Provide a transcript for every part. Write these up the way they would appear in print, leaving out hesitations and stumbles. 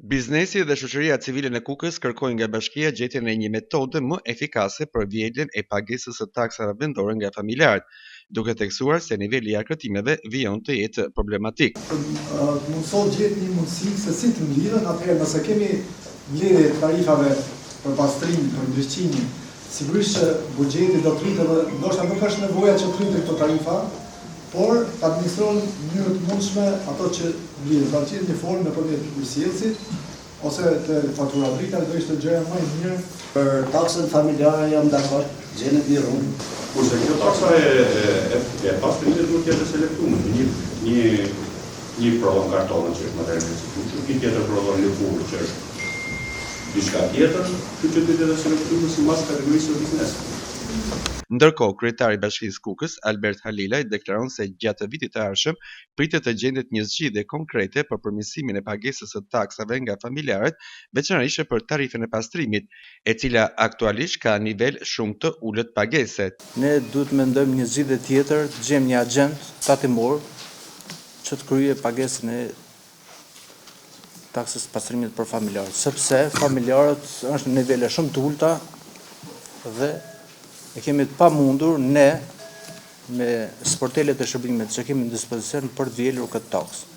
Biznesi dhe shoqëria civile në Kukës kërkojnë nga bashkia gjetjen e një metode më efikase për vjedhjen e pagesës së taksave vendore nga familjarët, duke theksuar se niveli i akretimeve vijon të jetë problematik. Mundësot gjetë një mundësi se si të mblidhen, atëherë nëse kemi mbledhje të tarifave për pastrim, për ndryshime, sigurisht që buxheti do të rritet dhe ndoshta nuk është nevoja që të rritet këto tarifa, por të administrohen në mënyrë të mundshme ato që vjen, pra që në formë nëpërmjet përcjellësit ose të fatura drita do ishte gjëja më e mirë. Për taksën familjare jam dakord, gjenet një rrugë. Kurse kjo taksa e pastrimit duhet të jetë selektuar. Një provon kartonë që është material recikluar, një tjetër provon lëkurë që është diçka tjetër, që duhet të jetë selektuar sipas kategorisë së biznesit. Ndërkohë, kryetari i Bashkisë Kukës, Albert Halilaj, deklaron se gjatë vitit të ardhshëm pritet të gjendet një zgjidhje konkrete për përmirësimin e pagesës së taksave nga familjarët, veçanërisht për tarifën e pastrimit, e cila aktualisht ka nivel shumë të ulët pagese. Ne duhet mendojmë një zgjidhje tjetër, të gjejmë një agent tatimor që të kryejë pagesën e taksës pastrimit për familjarët, sepse familjarët është në nivele shumë të ulta dhe e kemi të pamundur ne me sportelet e shërbimit që kemi në dispozicion për të vjelur këtë taksë.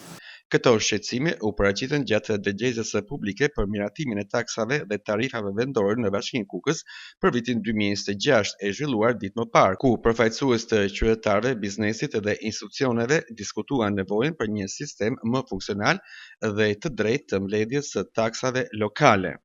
Këto shqetësime u paraqiten gjatë dëgjesës së publike për miratimin e taksave dhe tarifave vendore në Bashkinë Kukës për vitin 2026 e zhvilluar ditë më parë, ku përfaqësues të qytetarëve, biznesit dhe institucioneve diskutuan nevojën për një sistem më funksional dhe të drejtë të mbledhjes së taksave lokale.